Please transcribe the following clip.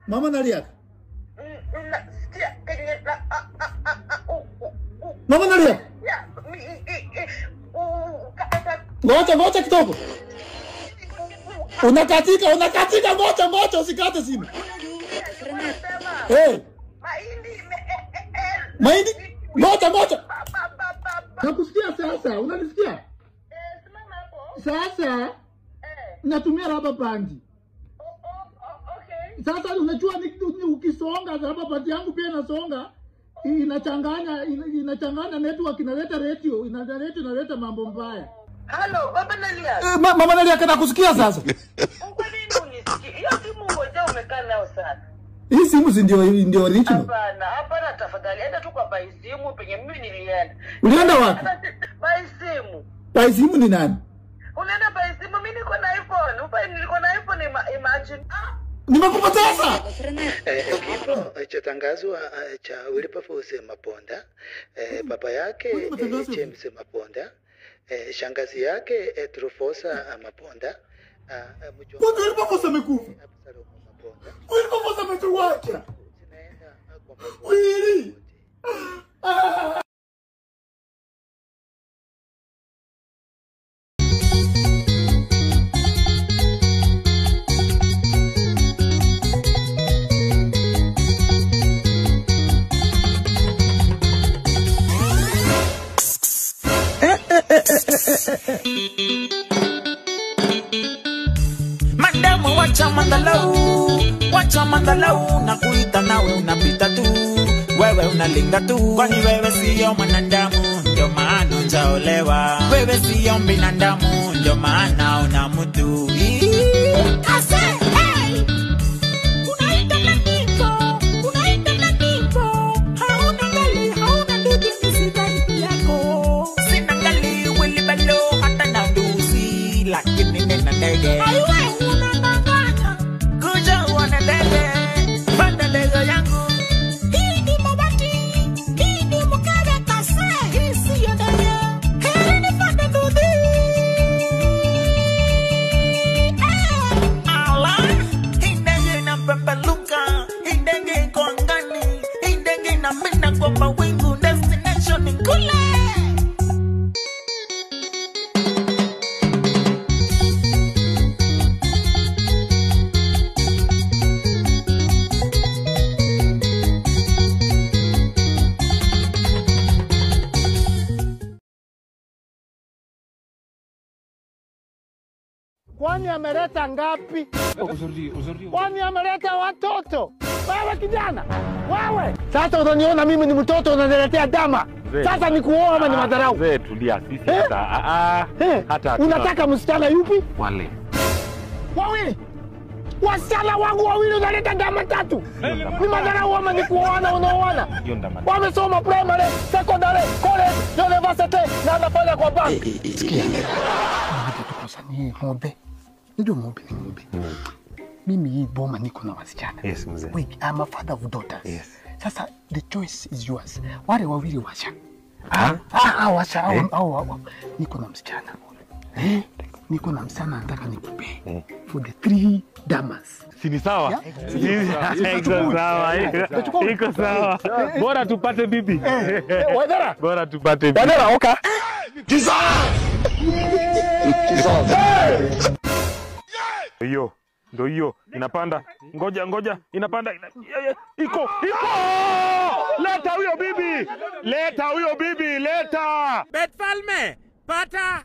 Mama nalia. Mama nalia. Ngoja kidogo. Unakatika, ngoja usikate simu. Mahindi. Ngoja. Nakusikia sasa, unanisikia? Simama hapo. Sasa natumia rubber band. Okay. Sasa unajua ni ukisonga rubber band yangu pia inasonga. Inachanganya network, inaleta radio, inaleta mambo mbaya. Hello, Baba Nalia. Mama Nalia kana kusikia sasa. Kwa nini unisikie? Hiyo simu ngoja umekaa nayo sana. Hii simu ndio original. Hapana tafadhali. Enda tu kwa bai simu penye mimi nilienda. Ulienda wapi? Bai simu. Bai simu ni nani? Unaenda bai simu, mimi niko na iPhone. Niko na iPhone, imagine. Nimekupa sasa. Kifo cha tangazwa cha Wilberforce Maponda, baba yake James Maponda, shangazi yake Trufosa Maponda, Mbona Wilberforce amekufa? Wilberforce ametuacha. Wili. Mandamu wacha mandalau na kuita nawe unapita tu, wewe unalinga tu, kwani wewe siyo mwanadamu, ndio maana unjaolewa. Wewe siyo binadamu, ndio maana una mtu. Lakini nina ndege. Unangangana. Kuja uone ndege. Panda ndege yangu. Hii ni mabati. Hii ni mkebe kase. Hii siyo ndege. Hii ni panda ndudi. Ala. Hii ndege inapepeluka. Hii ndege iko angani. Hii ndege inapenda kwa mawingu. Destination ni kule. Kwani ameleta ngapi? Kwani ameleta watoto? Wewe kijana, wewe. Sasa unaniona mimi ni mtoto unaniletea dama. Sasa ni kuoa ama ni madharau? Wewe tulia sisi hata unataka msichana yupi? Wale. Wawili. Wasichana wangu wawili unaleta dama tatu. Ni madharau ama ni kuoana unaoana? Wamesoma primary, secondary, college, university na anafanya kwa bank. Sikia. Ni ng'ombe. Ndio ng'ombe. Mimi hii boma niko na wasichana. Yes, mzee. Wait, I'm a father of daughters. Yes. Sasa the choice is yours. Wale wawili washa. Washa au niko na msichana. Niko na msichana nataka nikupe. For the 3 damas. Si ni sawa? Iko sawa. Bora tupate bibi. Wadara. Bora tupate bibi. Wadara, okay. Jesus! Ndio hiyo inapanda. Ngoja inapanda. Iko. Leta huyo bibi. Leta. Bet Falme. Pata.